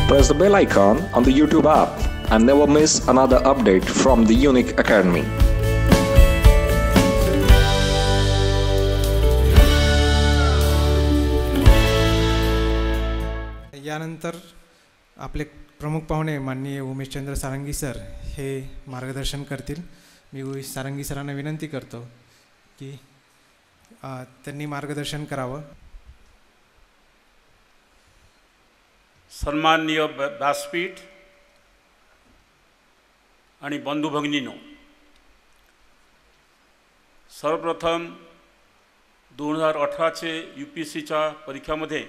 Press the bell icon on the YouTube app and never miss another update from the Unique Academy. यानंतर आपले प्रमुख पाहुणे माननीय उमेशचंद्र सारंगी sir हे मार्गदर्शन करतील। मी सारंगी सरांना विनंती करतो की त्यांनी मार्गदर्शन करावं। सन्माननीय व्यासपीठ आणि बंधू भगिनींनो, सर्वप्रथम 2018चे UPSCच्या परीक्षामध्ये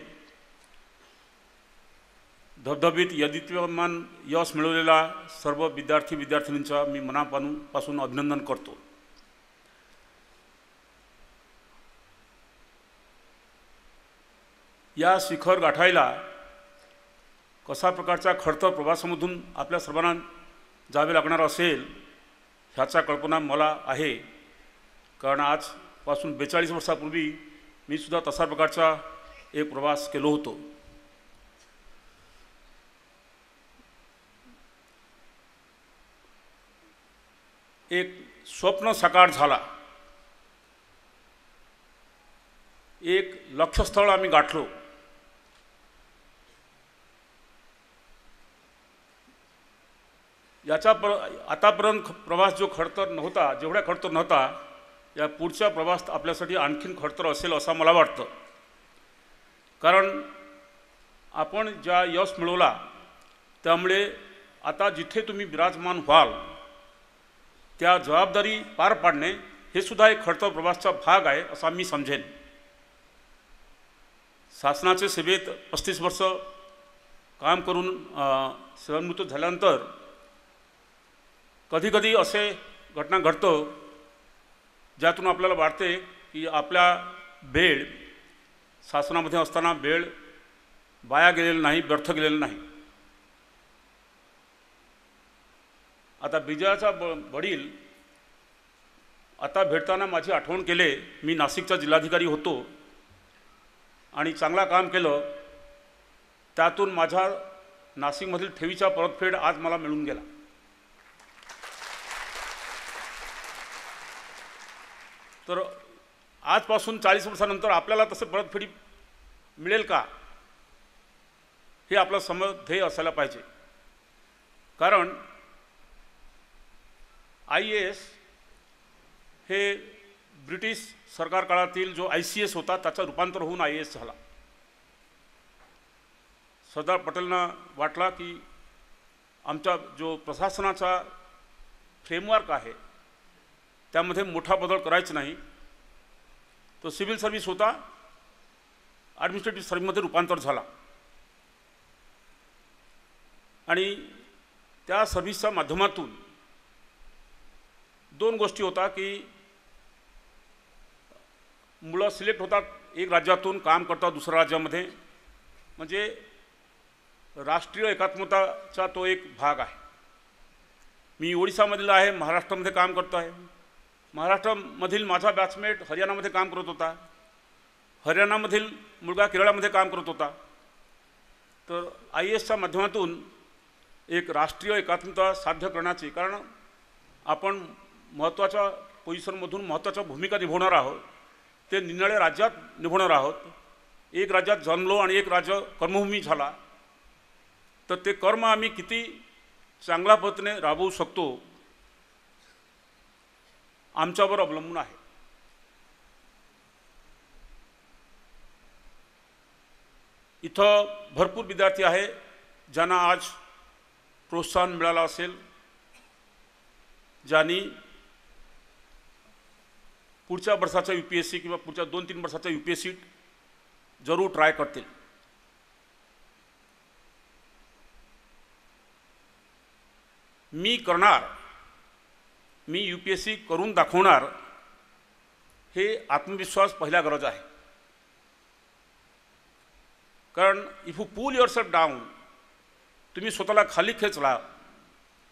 धबधबीत यशस्वीमान यश मिळवलेला सर्व विद्यार्थींचा मी मनापासून अभिनंदन करतो। या शिखर गाठायला कशा प्रकारच्या खडतर प्रवासामधून आपल्या सर्वांना जावे लागणार असेल ह्याचा कल्पना मला आहे, कारण आजपासून 42 वर्षापूर्वी मी सुद्धा तशा प्रकारचा एक प्रवास केलो होतो। एक स्वप्न साकार झाला, एक लक्ष्यस्थळ आम्ही गाठलो। याचा आतापर्यंत प्रवास जो खडतर नव्हता, जेवढा खडतर नव्हता, या पुढचा प्रवास आपल्यासाठी आणखीन खडतर असेल असं मला वाटतं। कारण आपण ज्या यश मिळवला त्यामुळे आता जिथे तुम्ही विराजमान व्हाल त्या जबाबदारी पार पाडणे हे सुद्धा एक खडतर प्रवासाचा भाग आहे असा मी समजेन। शासनाच्या सेवेत 35 वर्ष काम करून सेवानिवृत्त झाल्यानंतर कधी असे घटना घडतं ज्यातून आपल्याला वाटते की आपल्या वेळ शासनामध्ये असताना वेळ वाया गेलेला नाही, व्यर्थ गेलेला नाही। आता विजयाचा वडील आता भेटताना माझी आठवण केले, मी नाशिकचा जिल्हाधिकारी होतो आणि चांगला काम केलं, त्यातून माझ्या नाशिकमधील ठेवीचा परतफेड आज मला मिळून गेला। तर आजपासून 40 वर्षानंतर आपल्याला तसे परतफेडी मिळेल का हे आपलं ध्येय असायला पाहिजे। कारण IAS हे ब्रिटिश सरकार काळातील जो ICS होता त्याचा रूपांतर होऊन IAS झाला। सरदार पटेलांना वाटला की आमचा जो प्रशासनाचा फ्रेमवर्क आहे त्यामध्ये मोठा बदल करायचा नाही, तो सिव्हिल सर्व्हिस होता, ॲडमिनिस्ट्रेटिव्ह सर्व्हिसमध्ये रूपांतर झाला आणि त्या सर्व्हिसच्या माध्यमातून दोन गोष्टी होता की मुलं सिलेक्ट होतात एक राज्यातून, काम करतात दुसऱ्या राज्यामध्ये, म्हणजे राष्ट्रीय एकात्मताचा तो एक भाग आहे। मी ओडिसामधील आहे, महाराष्ट्रामध्ये काम करतो आहे। महाराष्ट्रामधील माझा बॅचमेट हरियाणामध्ये काम करत होता, हरियाणामधील मुलगा केरळामध्ये काम करत होता। तर IASच्या माध्यमातून एक राष्ट्रीय एकात्मता साध्य करण्याची, कारण आपण महत्त्वाच्या पोझिशनमधून महत्त्वाच्या भूमिका निभावणार आहोत, ते निरनिराळ्या राज्यात निभावणार आहोत। एक राज्यात जन्मलो आणि एक राज्य कर्मभूमी झाला, तर ते कर्म आम्ही किती चांगल्या पद्धतीने राबवू शकतो आमच्यावर अवलंबून आहे। इथं भरपूर विद्यार्थी आहे ज्यांना आज प्रोत्साहन मिळालं असेल, ज्यांनी पुढच्या वर्षाचा UPSC किंवा पुढच्या 2-3 वर्षाचा UPSC जरूर ट्राय करतील। मी करणार, मी UPSC करून दाखवणार, हे आत्मविश्वास पहिला गरज आहे। कारण if you pull yourself down, तुम्ही स्वतःला खाली खेचला,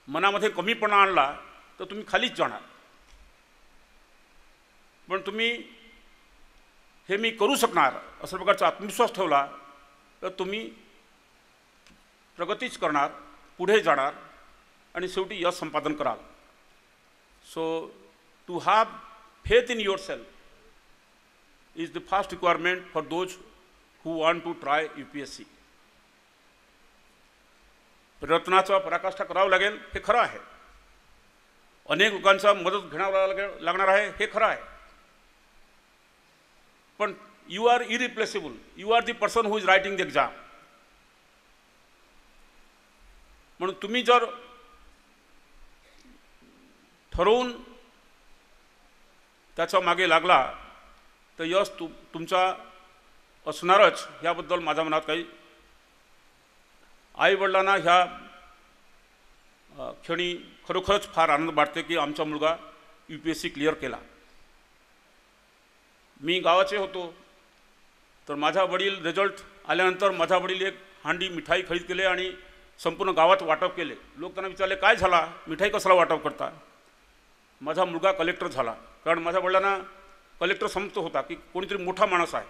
मनामध्ये कमीपणा आणला तर तुम्ही खालीच जाणार। पण तुम्ही हे मी करू शकणार अशा प्रकारचा आत्मविश्वास ठेवला तर तुम्ही प्रगतीच करणार, पुढे जाणार आणि शेवटी यश संपादन कराल. So to have faith in yourself is the first requirement for those who want to try UPSC. प्रयत्नाचा पराकाष्ठा करावा लागेल हे खरं आहे. अनेक लोकांचा मदत घ्यावं लागणार आहे हे खरं आहे. पण you are irreplaceable. You are the person who is writing the exam. म्हणून तुम्ही जर ठरवून त्याच्या मागे लागला तर यश तुमचा असणारच. याबद्दल माझ्या मनात काही आईवडिलांना ह्या क्षणी खरोखरच फार आनंद वाटते की आमचा मुलगा UPSC क्लिअर केला. मी गावाचे होतो तर माझा वडील रिझल्ट आल्यानंतर माझा वडील एक हांडी मिठाई खरेदी केले आणि संपूर्ण गावात वाटप केले. लोक त्यांना विचारले काय झाला, मिठाई कशाला वाटप करता. माझा मुलगा कलेक्टर झाला. कारण माझ्या वडिलांना कलेक्टर समजतो होता की कोणीतरी मोठा माणूस आहे.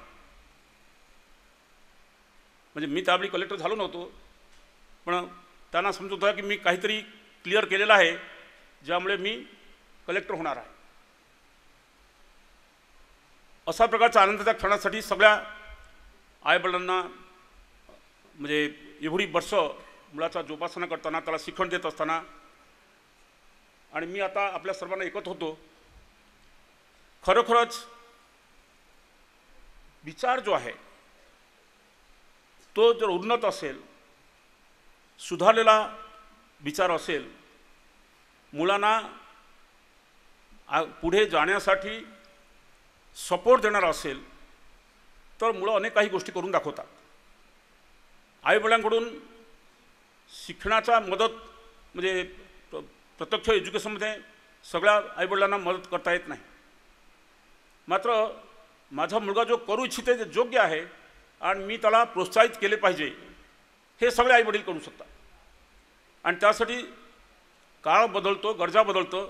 म्हणजे मी त्यावेळी कलेक्टर झालो नव्हतो, पण त्यांना समजत होता की मी काहीतरी क्लिअर केलेलं आहे ज्यामुळे मी कलेक्टर होणार आहे. अशा प्रकारच्या आनंदाच्या क्षणासाठी सगळ्या आईवडिलांना म्हणजे एवढी वर्ष मुलाचा जोपासना करताना, त्याला शिक्षण देत असताना आणि मी आता आपल्या सर्वांना ऐकत होतो, खरोखरच विचार जो आहे तो जर उन्नत असेल, सुधारलेला विचार असेल, मुलांना पुढे जाण्यासाठी सपोर्ट देणारा असेल तर मुलं अनेक काही गोष्टी करून दाखवतात. आईवडिलांकडून शिक्षणाचा मदत म्हणजे प्रत्यक्ष एज्युकेशनमध्ये सगळ्या आईवडिलांना मदत करता येत नाही. मात्र माझा मुलगा जो करू इच्छिते ते योग्य आहे आणि मी त्याला प्रोत्साहित केले पाहिजे हे सगळे आईवडील करू शकतात. आणि त्यासाठी काळ बदलतो, गरजा बदलतो,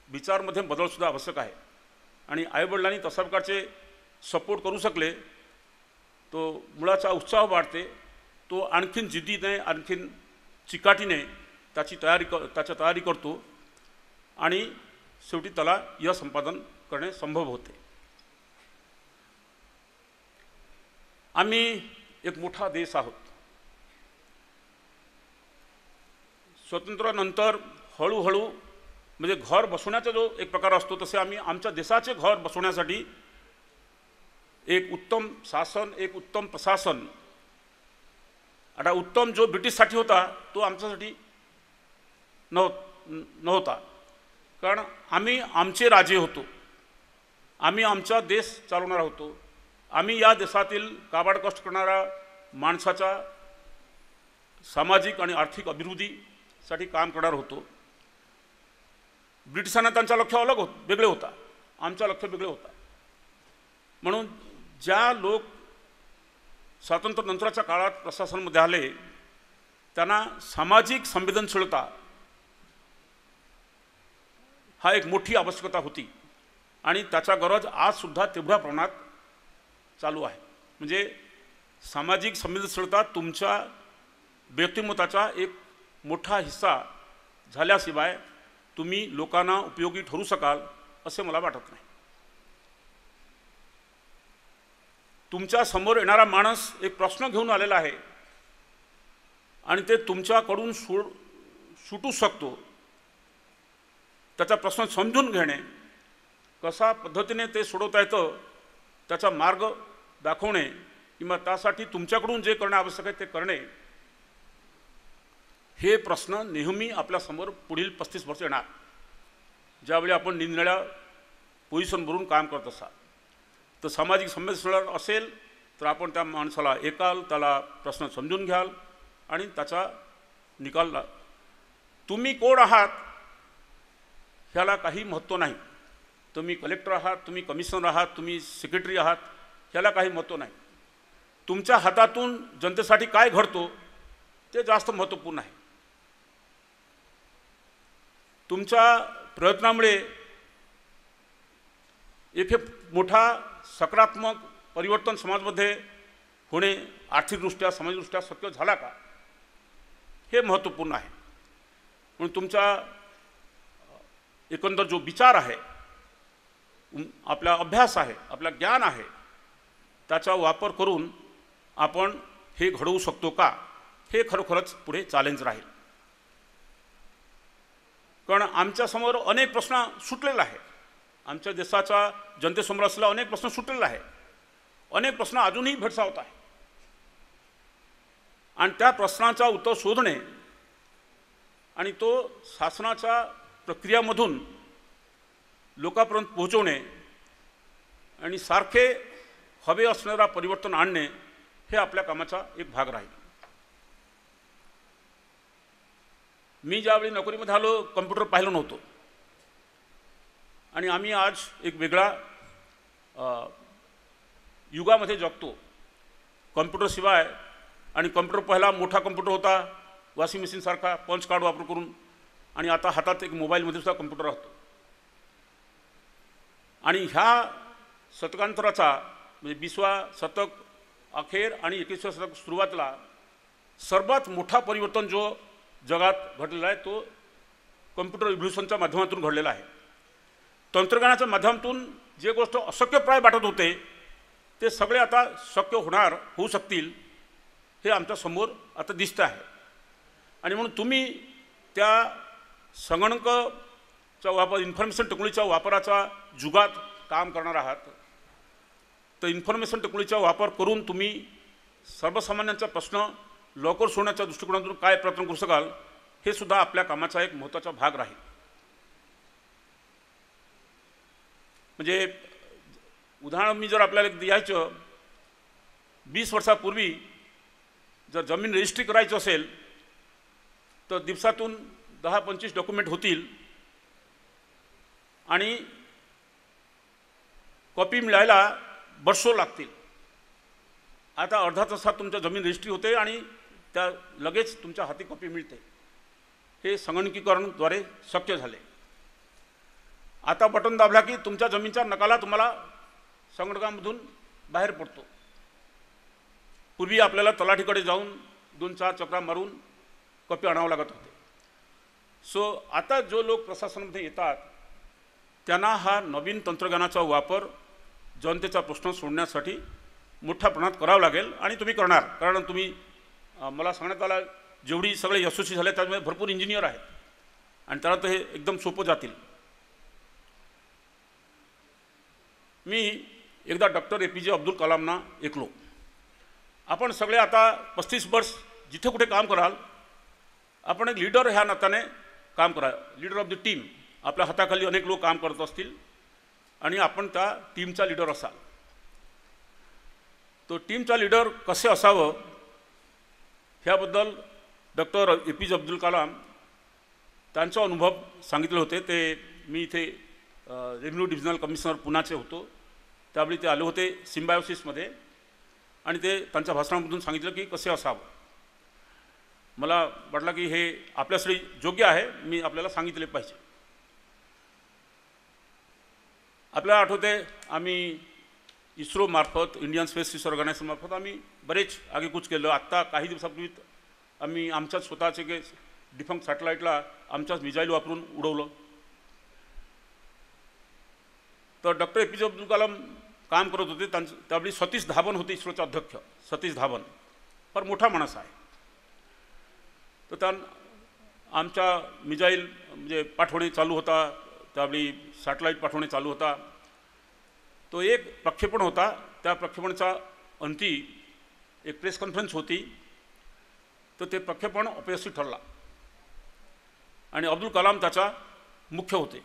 विचारमध्ये बदलसुद्धा आवश्यक आहे. आणि आईवडिलांनी तशा प्रकारचे सपोर्ट करू शकले तो मुलाचा उत्साह वाढते. तो आणखीन जिद्दीने, आणखीन चिकाटीने त्याची तयारी करतो आणि शेवटी त्याला यश संपादन करणे संभव होते. आम्ही एक मोठा देश आहोत. स्वातंत्र्यानंतर हळूहळू म्हणजे घर बसवण्याचा जो एक प्रकार असतो तसे आम्ही आमच्या देशाचे घर बसवण्यासाठी एक उत्तम शासन, एक उत्तम प्रशासन, आता उत्तम जो ब्रिटिशसाठी होता तो आमच्यासाठी नव्हता. कारण आम्ही आमचे राजे होतो, आम्ही आमचा देश चालवणार होतो, आम्ही या देशातील काबाड कष्ट करणाऱ्या माणसाचा सामाजिक आणि आर्थिक अभिवृद्धीसाठी काम करणार होतो. ब्रिटिशांना त्यांचा लक्ष्य वेगळे होता, आमचा लक्ष्य वेगळे होता. म्हणून ज्या लोक स्वातंत्र्यानंतरच्या काळात प्रशासनामध्ये आले त्यांना सामाजिक संवेदनशीलता हा एक मोठी आवश्यकता होती आणि त्याचा गरज आजसुद्धा तेवढ्या प्रमाणात चालू आहे. म्हणजे सामाजिक संवेदनशीलता तुमच्या व्यक्तिमत्वाचा एक मोठा हिस्सा झाल्याशिवाय तुम्ही लोकांना उपयोगी ठरू शकाल असे मला वाटत नाही. तुमच्या समोर येणारा माणूस एक प्रश्न घेऊन आलेला आहे आणि ते तुमच्याकडून सुटू शकतो. त्याचा प्रश्न समजून घेणे, कशा पद्धतीने ते सोडवता येतं त्याचा मार्ग दाखवणे किंवा त्यासाठी तुमच्याकडून जे करणे आवश्यक आहे ते करणे, हे प्रश्न नेहमी आपल्यासमोर पुढील 35 वर्ष येणार. ज्यावेळी आपण निरनिराळ्या पोझिशनवरून काम करत असाल तर सामाजिक संवेदनशीलता असेल तर आपण त्या माणसाला ऐकाल, त्याला प्रश्न समजून घ्याल आणि त्याचा निकाल. तुम्ही कोण आहात ह्याला काही महत्त्व नाही. तुम्ही कलेक्टर आहात, तुम्ही कमिशनर आहात, तुम्ही सेक्रेटरी आहात, ह्याला काही महत्त्व नाही. तुमच्या हातातून जनतेसाठी काय घडतो ते जास्त महत्त्वपूर्ण आहे. तुमच्या प्रयत्नामुळे एक मोठा सकारात्मक परिवर्तन समाजामध्ये होणे आर्थिकदृष्ट्या, सामाजिकदृष्ट्या शक्य झाला का हे महत्त्वपूर्ण आहे. म्हणून तुमचा एकंदर जो विचार आहे, आपला अभ्यास आहे, आपला ज्ञान आहे, त्याचा वापर करून आपण हे घडवू शकतो का, हे खरोखरच पुढे चॅलेंज राहील. कारण आमच्यासमोर अनेक प्रश्न सुटलेला आहे. आमच्या देशाच्या जनतेसमोर असलेला अनेक प्रश्न सुटलेला आहे. अनेक प्रश्न अजूनही भेडसावत आहे. आणि त्या प्रश्नाचा उत्तर शोधणे आणि तो शासनाच्या प्रक्रियामधून लोकांपर्यंत पोहोचवणे आणि सारखे हवे असणारा परिवर्तन आणणे हे आपल्या कामाचा एक भाग राहील. मी ज्यावेळी नोकरीमध्ये आलो कम्प्युटर पाहिलं नव्हतं आणि आम्ही आज एक वेगळा युगामध्ये जगतो. कम्प्युटरशिवाय आणि कम्प्युटर पहिला मोठा कम्प्युटर होता वॉशिंग मशीनसारखा पंच कार्ड वापर करून, आणि आता हातात एक मोबाईलमध्ये सुद्धा कम्प्युटर राहतो. आणि ह्या शतकांतराचा म्हणजे 20वा शतक अखेर आणि 21व्या शतक सुरुवातीला सर्वात मोठा परिवर्तन जो जगात घडलेला आहे तो कम्प्युटर रिव्होल्यूशनच्या माध्यमातून घडलेला आहे. तंत्रज्ञानाच्या माध्यमातून जे गोष्ट अशक्यप्राय वाटत होते ते सगळे आता शक्य होऊ शकतील हे आमच्यासमोर आता दिसतं आहे. आणि म्हणून तुम्ही त्या संगणकाचा वापर, इन्फॉर्मेशन टेक्नॉलॉजीच्या वापराचा जुगात काम करणार आहात. तर इन्फॉर्मेशन टेक्नॉलॉजीचा वापर करून तुम्ही सर्वसामान्यांचा प्रश्न लवकर सोडण्याच्या दृष्टिकोनातून काय प्रयत्न करू शकाल हे सुद्धा आपल्या कामाचा एक महत्त्वाचा भाग राहील. म्हणजे उदाहरण मी जर आपल्याला द्यायचं, 20 वर्षापूर्वी जर जमीन रजिस्ट्री करायची असेल तर दिवसातून 10-25 डॉक्युमेंट होतील आणि कॉपी मिळायला वर्षो लागतील. आता अर्धा तासात तुमच्या जमीन रजिस्ट्री होते आणि त्या लगेच तुमच्या हाती कॉपी मिळते. हे संगणकीकरणद्वारे शक्य झाले. आता बटन दाबला की तुमच्या जमीनचा नकाला तुम्हाला संगणकामधून बाहेर पडतो. पूर्वी आपल्याला तलाठीकडे जाऊन 2-4 चक्रा मारून कॉपी आणावं लागत होते. सो आता जो लोक प्रशासनामध्ये येतात त्यांना हा नवीन तंत्रज्ञानाचा वापर जनतेचा प्रश्न सोडण्यासाठी मोठ्या प्रमाणात करावं लागेल आणि तुम्ही करणार. कारण तुम्ही मला सांगण्यात आलं जेवढी सगळे यशस्वी झाले त्यामध्ये भरपूर इंजिनियर आहेत आणि त्यांना तर हे एकदम सोपं जातील. मी एकदा डॉक्टर APJ अब्दुल कलामना ऐकलो. आपण सगळे आता 35 वर्ष जिथे कुठे काम कराल आपण एक लीडर ह्या नात्याने काम करा. Leader of the team. आपल्या हाताखाली अनेक लोक काम करत असतील आणि आपण त्या टीमचा लीडर असाल. तो टीमचा लीडर कसे असावं ह्याबद्दल डॉक्टर APJ अब्दुल कलाम त्यांचा अनुभव सांगितले होते. ते मी इथे रेव्हेन्यू डिव्हिजनल कमिशनर पुण्याचे होतो त्यावेळी ते आले होते सिम्बायोसिसमध्ये आणि ते त्यांच्या भाषणामधून सांगितलं की कसे असावं. मला वाटलं की हे आपल्यासाठी योग्य आहे, मी आपल्याला सांगितले पाहिजे. आपल्याला आठवते आम्ही इस्रो मार्फत, इंडियन स्पेस रिसर्च ऑर्गनायझेशन मार्फत आम्ही बरेच आगेकूच केलं. आत्ता काही दिवसापूर्वी आम्ही आमच्याच स्वतःचे डिफंक्ट सॅटेलाईटला आमच्याच मिसाईल वापरून उडवलं. तर डॉक्टर APJ अब्दुल कलाम काम करत होते. त्यावेळी सतीश धावन होते इस्रोचे अध्यक्ष. सतीश धावन फार मोठा माणूस आहे. तर त्या आमच्या मिसाईल म्हणजे पाठवणे चालू होता, त्यावेळी सॅटेलाईट पाठवणे चालू होता. तो एक प्रक्षेपण होता. त्या प्रक्षेपणाचा अंती एक प्रेस कॉन्फरन्स होती. तर ते प्रक्षेपण अपयशी ठरला आणि अब्दुल कलाम त्याचा मुख्य होते.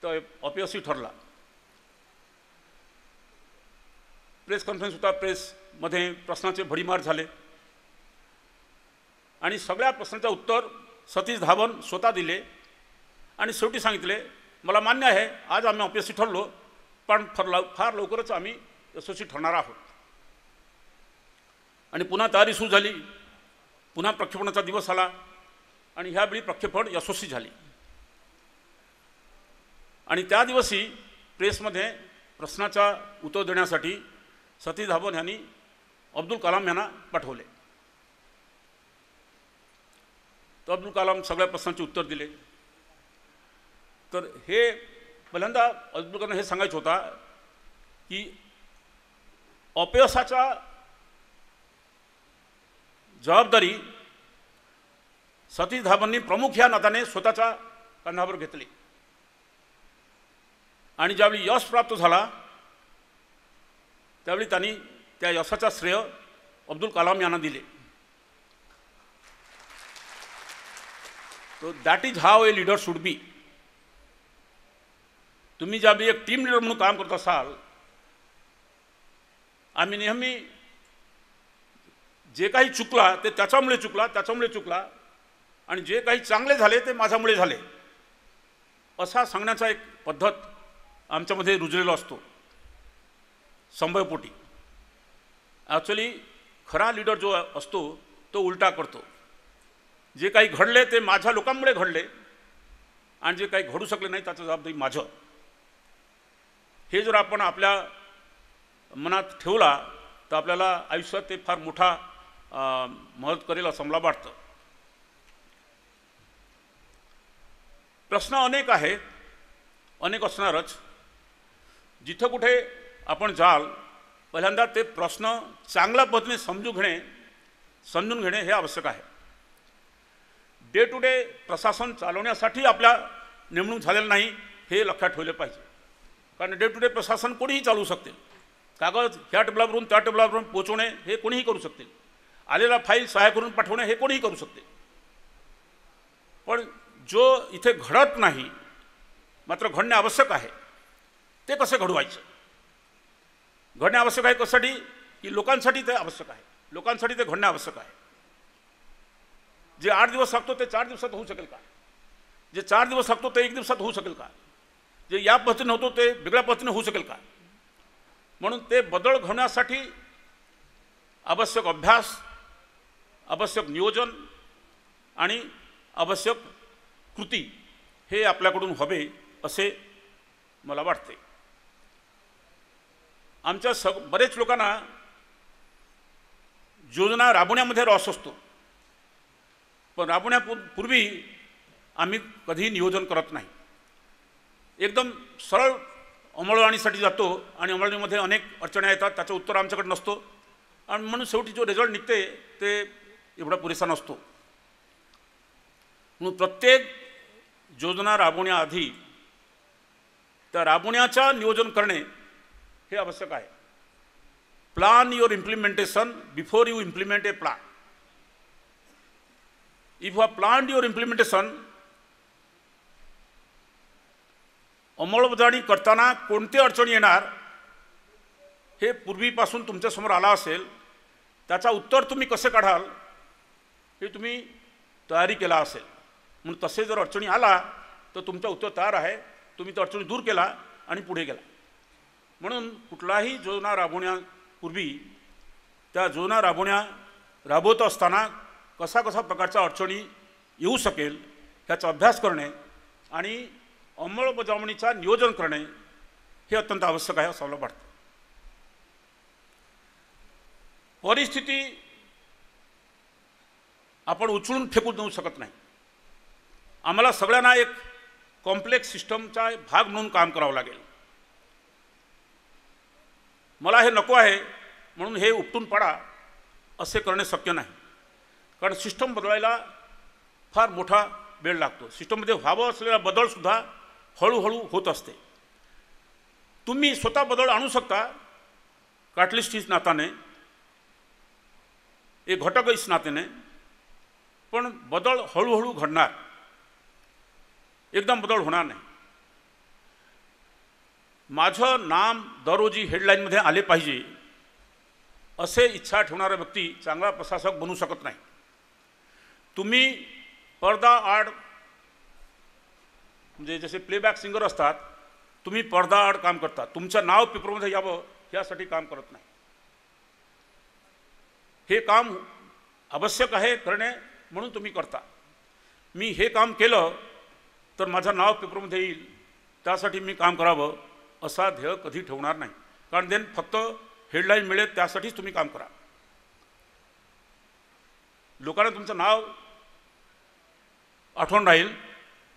तर अपयशी ठरला. प्रेस कॉन्फरन्स होता. प्रेसमध्ये प्रश्नाचे भडीमार झाले आणि सगळ्या प्रश्नाचं उत्तर सतीश धावन स्वतः दिले आणि शेवटी सांगितले मला मान्य आहे आज आम्ही अपयशी ठरलो पण फार लवकरच आम्ही यशस्वी ठरणार आहोत. आणि पुन्हा तयारी सुरू झाली. पुन्हा प्रक्षेपणाचा दिवस आला आणि ह्यावेळी प्रक्षेपण यशस्वी झाली. आणि त्या दिवशी प्रेसमध्ये प्रश्नाचा उत्तर देण्यासाठी सतीश धावन यांनी अब्दुल कलाम यांना पाठवले. तर अब्दुल कलाम सगळ्या प्रश्नांची उत्तर दिले. तर हे पहिल्यांदा अब्दुल कलाम हे सांगायचं होता की अपयशाच्या जबाबदारी सतीश धावननी प्रमुख ह्या नात्याने स्वतःच्या कांद्यावर घेतली आणि ज्यावेळी यश प्राप्त झाला त्यावेळी त्यांनी त्या यशाचा श्रेय अब्दुल कलाम यांना दिले. तो that is how a leader should be. तुम्ही ज्यावेळी एक टीम लीडर म्हणून काम करत असाल, आम्ही नेहमी जे काही चुकला ते त्याच्यामुळे चुकला आणि जे काही चांगले झाले ते माझ्यामुळे झाले असा सांगण्याचा एक पद्धत आमच्यामध्ये रुजलेला असतो संभवपोटी. ॲक्च्युली खरा लीडर जो असतो तो उलटा करतो. जे काही घडले ते माझ्या लोकांमुळे घडले आणि जे काही घडू शकले नाही त्याचं जबाबदारी माझं. हे जर आपण आपल्या मनात ठेवला तर आपल्याला आयुष्यात ते फार मोठा मदत करेल असं मला वाटतं. प्रश्न अनेक आहेत, अनेक असणारच. जिथं कुठे आपण जाल पहिल्यांदा ते प्रश्न चांगल्या पद्धतीने समजून घेणे हे आवश्यक आहे. डे टू डे प्रशासन चालवण्यासाठी आपल्या नेमणूक झालेलं नाही हे लक्षात ठेवले पाहिजे. कारण डे टू डे प्रशासन कोणीही चालवू शकते. कागद ह्या टेबलावरून त्या टेबलावरून पोचवणे हे कोणीही करू शकते. आलेला फाईल सहाय्य करून पाठवणे हे कोणीही करू शकते. पण जो इथे घडत नाही मात्र घडणे आवश्यक आहे ते कसे घडवायचं. घडणे आवश्यक आहे कशासाठी की लोकांसाठी ते आवश्यक आहे. लोकांसाठी ते घडणे आवश्यक आहे. जे 8 दिवस लागतो ते 4 दिवसात होऊ शकेल का? जे 4 दिवस लागतो ते 1 दिवसात होऊ शकेल का? जे या पद्धतीने होतो ते वेगळ्या पद्धतीने होऊ शकेल का? म्हणून ते बदल घडवण्यासाठी आवश्यक अभ्यास, आवश्यक नियोजन आणि आवश्यक कृती हे आपल्याकडून हवे असे मला वाटते. आमच्या बरेच लोकांना योजना राबवण्यामध्ये रस असतो, पण राबवण्यापूर्वी आम्ही कधीही नियोजन करत नाही. एकदम सरळ अंमलबजावणीसाठी जातो आणि अंमलबजावणीमध्ये अनेक अडचणी येतात, त्याचं उत्तर आमच्याकडे नसतो आणि म्हणून शेवटी जो रिझल्ट निघते ते एवढा पुरेसा नसतो. म्हणून प्रत्येक योजना राबवण्याआधी त्या राबवण्याचा नियोजन करणे हे आवश्यक आहे. Plan your implementation before you implement A plan. If you have planned your implementation, अंमलबजावणी करताना कोणते अडचणी येणार हे पूर्वीपासून तुमच्यासमोर आला असेल, त्याचा उत्तर तुम्ही कसे काढाल हे तुम्ही तयारी केला असेल. म्हणून तसे जर अडचणी आला तर तुमचं उत्तर तयार आहे, तुम्ही त्या अडचणी दूर केला आणि पुढे गेला. म्हणून कुठलाही योजना राबवण्यापूर्वी त्या योजना राबवत असताना कसा प्रकारच्या अडचणी येऊ शकेल ह्याचा अभ्यास करणे आणि अंमलबजावणीचा नियोजन करणे हे अत्यंत आवश्यक आहे असं मला वाटतं. परिस्थिती आपण उचलून फेकून देऊ शकत नाही. आम्हाला सगळ्यांना एक कॉम्प्लेक्स सिस्टमचा भाग म्हणून काम करावं लागेल. मला हे नको आहे म्हणून हे उपटून पाडा असे करणे शक्य नाही. कारण सिस्टम बदलायला फार मोठा वेळ लागतो. सिस्टममध्ये व्हावं असलेला बदलसुद्धा हळूहळू होत असते. तुम्ही स्वतः बदल आणू शकता कॅटलिस्ट नात्याने, एक घटक इस नात्याने, पण बदल हळूहळू घडणार, एकदम बदल होणार नाही. माझं नाम दररोजी हेडलाईनमध्ये आले पाहिजे असे इच्छा ठेवणारा व्यक्ती चांगला प्रशासक बनू शकत नाही. तुम्ही पडदा आड म्हणजे जसे प्लेबॅक सिंगर असतात, तुम्ही पडदा आड काम करता, तुमचं नाव पेपरमध्ये यावं यासाठी काम करत नाही. हे काम आवश्यक आहे करणे म्हणून तुम्ही करता. मी हे काम केलं तर माझं नाव पेपरमध्ये येईल त्यासाठी मी काम करावं असा ध्येय कधी ठेवणार नाही. कारण देन फक्त हेडलाईन मिळेल त्यासाठीच तुम्ही काम करा. लोकांना तुमचं नाव आठवण राहील,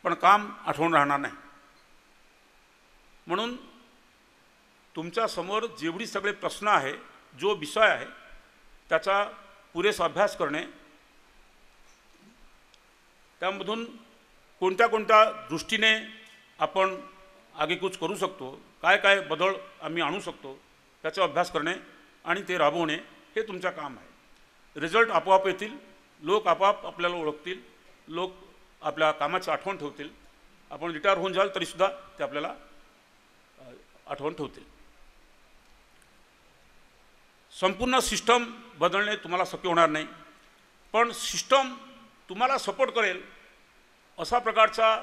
पण काम आठवण राहणार नाही. म्हणून तुमच्यासमोर जेवढी सगळे प्रश्न आहे, जो विषय आहे, त्याचा पुरेसा अभ्यास करणे, त्यामधून कोणत्या कोणत्या दृष्टीने आपण आगेकूच करू शकतो, काय काय बदल आम्ही आणू शकतो, त्याचा अभ्यास करणे आणि ते राबवणे हे तुमचं काम आहे. रिझल्ट आपोआप येतील, लोक आपोआप आपल्याला ओळखतील, लोक आपल्या कामाची आठवण ठेवतील. आपण रिटायर होऊन जाल तरीसुद्धा ते आपल्याला आठवण ठेवतील. संपूर्ण सिस्टम बदलणे तुम्हाला शक्य होणार नाही, पण सिस्टम तुम्हाला सपोर्ट करेल अशा प्रकारचा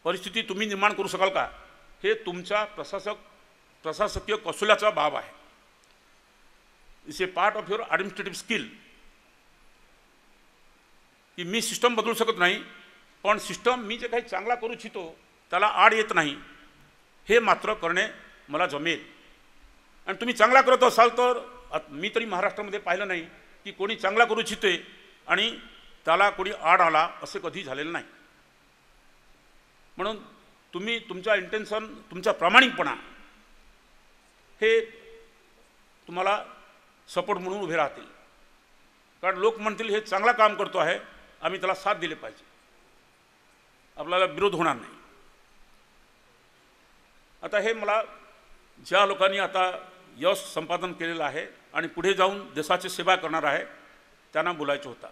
परिस्थिती तुम्ही निर्माण करू शकाल का, हे तुमच्या प्रशासकीय कौशल्याचा बाब आहे. It's a part of your administrative skill की मी सिस्टम बदलू शकत नाही, पण सिस्टम मी जे काही चांगला करू इच्छितो त्याला आड येत नाही, हे मात्र करणे मला जमेल. आणि तुम्ही चांगला करत असाल तर मी तरी महाराष्ट्रामध्ये पाहिलं नाही की कोणी चांगला करू इच्छिते आणि त्याला कोणी आड आला, असे कधी झालेलं नाही. म्हणून तुम्ही तुमचा इंटेन्शन, तुमचा प्रामाणिकपणा हे तुम्हाला सपोर्ट म्हणून उभे राहतील. कारण लोक म्हणतील हे चांगला काम करतो आहे, आम्ही त्याला साथ दिले पाहिजे, आपल्याला विरोध होणार नाही. आता हे मला ज्या लोकांनी आता यश संपादन केलेलं आहे आणि पुढे जाऊन देशाची सेवा करणार आहे त्यांना बोलायचं होतं.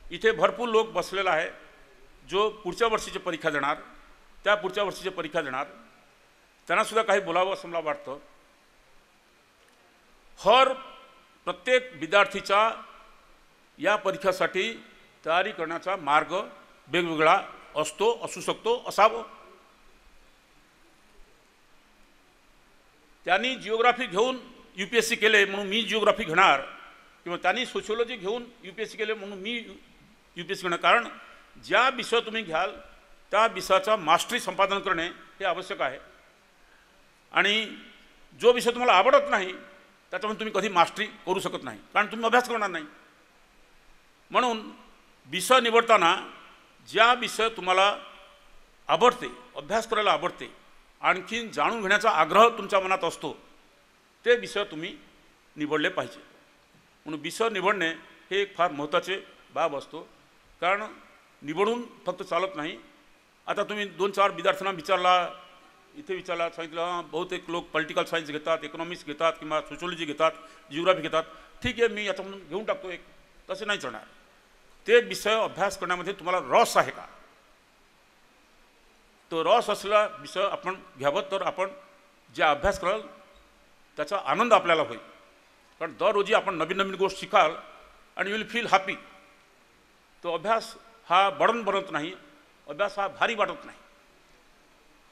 इथे भरपूर लोक बसलेला आहे जो पुढच्या वर्षीची परीक्षा देणार, त्या पुढच्या वर्षीची परीक्षा देणार, त्यांनासुद्धा काही बोलावं असं मला वाटतं. प्रत्येक विद्यार्थीचा या परीक्षेसाठी तयारी करण्याचा मार्ग वेगवेगळा असतो, असू शकतो, असावं. त्यांनी जिओग्राफी घेऊन UPSC केले म्हणून मी जिओग्राफी घेणार, किंवा त्यांनी सोशिओलॉजी घेऊन UPSC केले म्हणून मी UPSC घेणार. कारण ज्या विषय तुम्ही घ्याल त्या विषयाचा मास्टरी संपादन करणे हे आवश्यक आहे. आणि जो विषय तुम्हाला आवडत नाही त्याच्यामध्ये तुम्ही कधी मास्टरी करू शकत नाही, कारण तुम्ही अभ्यास करणार नाही. म्हणून विषय निवडताना ज्या विषय तुम्हाला आवडते, अभ्यास करायला आवडते, आणखीन जाणून घेण्याचा आग्रह तुमच्या मनात असतो, ते विषय तुम्ही निवडले पाहिजे. म्हणून विषय निवडणे हे एक फार महत्त्वाचे बाब असतो. कारण निवडून फक्त चालत नाही. आता तुम्ही 2-4 विद्यार्थ्यांना इथे सांगितलं बहुतेक लोक पॉलिटिकल सायन्स घेतात, इकॉनॉमिक्स घेतात, किंवा सोशिओलॉजी घेतात, जिओग्राफी घेतात. ठीक आहे, मी याच्यामधून घेऊन टाकतो एक, तसे नाही चालणार. ते विषय अभ्यास करण्यामध्ये तुम्हाला रस आहे का, तो रस असलेला विषय आपण घ्यावं, तर आपण जे अभ्यास कराल त्याचा आनंद आपल्याला होईल. कारण दररोजी आपण नवीन नवीन गोष्ट शिकाल आणि यू विल फील हॅपी. तो अभ्यास हा बर्डन बनत नाही, अभ्यास हा भारी वाटत नाही,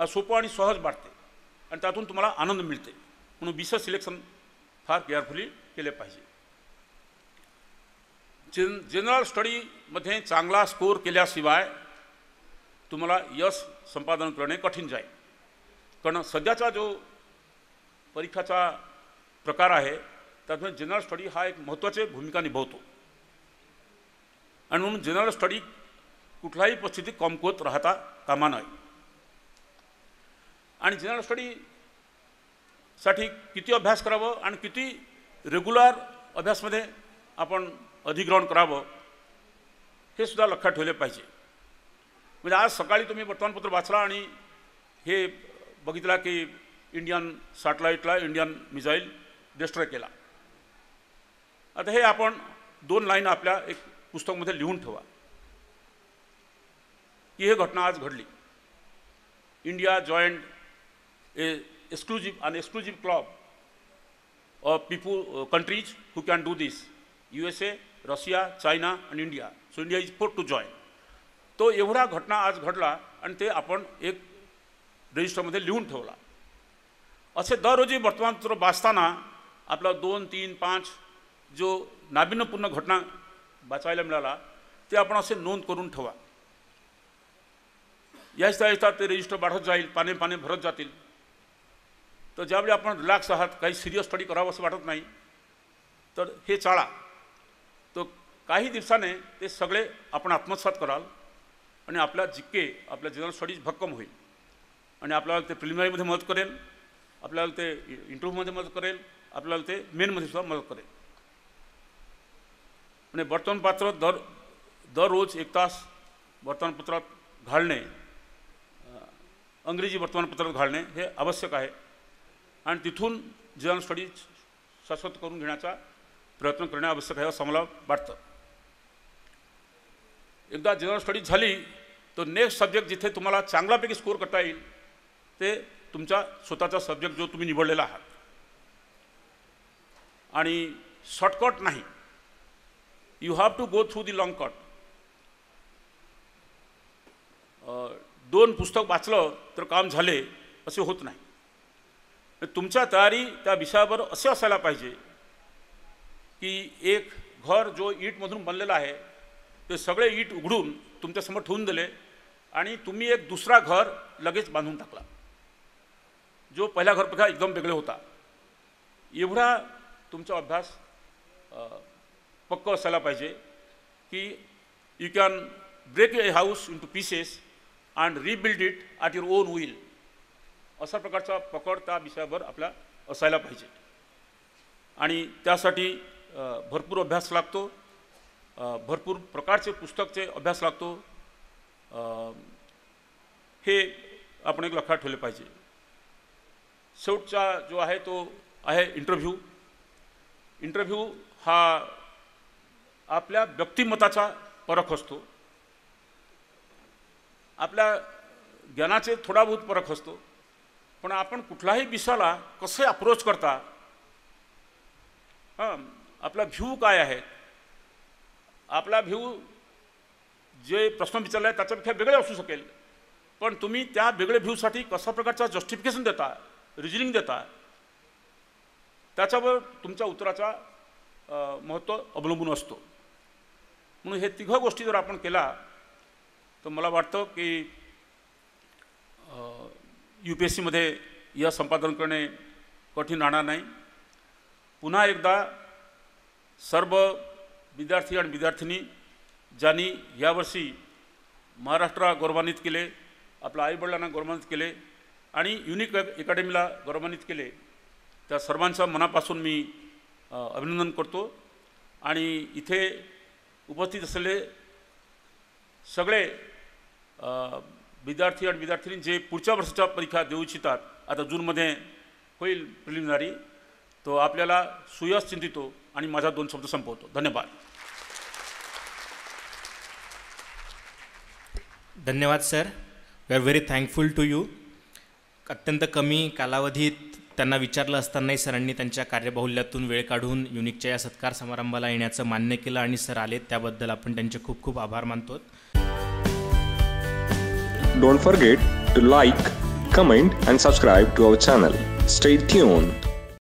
हा सोपं आणि सहज वाटते आणि त्यातून तुम्हाला आनंद मिळते. म्हणून विषय सिलेक्शन फार केअरफुली केले पाहिजे. जनरल स्टडीमध्ये चांगला स्कोर केल्याशिवाय तुम्हाला यश संपादन करणे कठीण जाईल. कारण सध्याचा जो परीक्षाचा प्रकार आहे त्यातून जनरल स्टडी हा एक महत्त्वाची भूमिका निभावतो. आणि म्हणून जनरल स्टडी कुठल्याही परिस्थितीत कमकुवत राहता कामा नये. आणि जनरल स्टडीसाठी किती अभ्यास करावं आणि किती रेग्युलर अभ्यासमध्ये आपण अधिग्रहण करावं हे सुद्धा लक्षात ठेवले पाहिजे. म्हणजे आज सकाळी तुम्ही वर्तमानपत्र वाचला आणि हे बघितला की इंडियन सॅटेलाईटला इंडियन मिसाईल डिस्ट्रॉय केला. आता हे आपण 2 लाईन आपल्या एक पुस्तकामध्ये लिहून ठेवा की हे घटना आज घडली. India joined exclusive club of countries who can do this, USA, Russia, China आणि India. So India is fourth to join. तो एवढा घटना आज घडला आणि ते आपण एक रजिस्टरमध्ये लिहून ठेवला. असे दररोजी वर्तमानपत्र वाचताना आपला 2, 3, 5 जो नाविन्यपूर्ण घटना वाचायला मिळाला ते आपण असे नोंद करून ठेवा. याच ते रजिस्टर वाढत जाईल, पाने भरत जातील. तर ज्यावेळी आपण रिलॅक्स आहात, काही सिरियस स्टडी करावं असं वाटत नाही, तर हे चाळा. तर काही दिवसाने ते सगळे आपण आत्मसात कराल आणि आपल्या आपल्या जनरल स्टडीज भक्कम होईल आणि आपल्याला ते प्रिलिमिनरीमध्ये मदत करेल, आपल्याला ते इंटरव्ह्यूमध्ये मदत करेल, आपल्याला ते मेनमध्ये सुद्धा मदत करेल. म्हणजे वर्तमानपत्र दररोज 1 तास वर्तमानपत्रात घालणे, अंग्रेजी वर्तमानपत्रात घालणे हे आवश्यक आहे आणि तिथून जनरल स्टडीज शाश्वत करून घेण्याचा प्रयत्न करणे आवश्यक आहे असं मला वाटतं. एकदा जनरल स्टडीज झाली तर नेक्स्ट सब्जेक्ट जिथे तुम्हाला चांगल्यापैकी स्कोअर करता येईल ते तुमचा स्वतःचा सब्जेक्ट जो तुम्ही निवडलेला आहात. आणि शॉर्टकट नाही, you have to go through the long cut. 2 पुस्तक वाचलं तर काम झाले असे होत नाही. तुमच्या तयारी त्या विषयावर असे असायला पाहिजे की एक घर जो ईटमधून बनलेलं आहे ते सगळे ईट उघडून तुमच्यासमोर ठेवून दिले आणि तुम्ही एक दुसरा घर लगेच बांधून टाकला जो पहिल्या घरपेक्षा एकदम वेगळे होता. एवढा तुमचा अभ्यास पक्का असायला पाहिजे की you can break a house into pieces and rebuild it at your own will. अशा प्रकारचा पकड त्या विषयावर आपला असायला पाहिजे आणि त्यासाठी भरपूर अभ्यास लागतो, भरपूर प्रकारचे पुस्तकचे अभ्यास लागतो. हे आपण एक लक्षात ठेवले पाहिजे. शेवटचा जो आहे तो आहे इंटरव्ह्यू. इंटरव्ह्यू हा आपल्या व्यक्तिमत्वाचा परख असतो, आपल्या ज्ञानाचे थोडा बहुत परख असतो, पण आपण कुठल्याही विषयाला कसे अप्रोच करता, आपला व्ह्यू काय आहे, आपला व्ह्यू जे प्रश्न विचारला आहे त्याच्यापेक्षा वेगळे असू शकेल, पण तुम्ही त्या वेगळ्या व्ह्यूसाठी कशा प्रकारचा जस्टिफिकेशन देता, रिजनिंग देता, त्याच्यावर तुमच्या उत्तराचा महत्त्व अवलंबून असतो. म्हणून हे तिघ गोष्टी जर आपण केला तर मला वाटतं की UPSCमध्ये यश संपादन करणे कठीण राहणार नाही. पुन्हा एकदा सर्व विद्यार्थी आणि विद्यार्थिनी ज्यांनी यावर्षी महाराष्ट्राला गौरवान्वित केले, आपल्या आईवडिलांना गौरवान्वित केले आणि युनिक अकॅडमीला गौरवान्वित केले, त्या सर्वांच्या मनापासून मी अभिनंदन करतो. आणि इथे उपस्थित असलेले सगळे विद्यार्थी आणि विद्यार्थिनी जे पुढच्या वर्षाच्या परीक्षा देऊ इच्छितात, आता जूनमध्ये होईल प्रिलिमिनरी, तो आपल्याला सुयश चिंतितो आणि माझा 2 शब्द संपवतो. धन्यवाद. धन्यवाद sir. We are very thankful to you. अत्यंत कमी कालावधीत त्यांना विचारलं असतानाही सरांनी त्यांच्या कार्यबाहुल्यातून वेळ काढून युनिकच्या या सत्कार समारंभाला येण्याचं मान्य केलं आणि सर आले, त्याबद्दल आपण त्यांचे खूप खूप आभार मानतो. Don't forget to like, comment and subscribe to our channel. Stay tuned.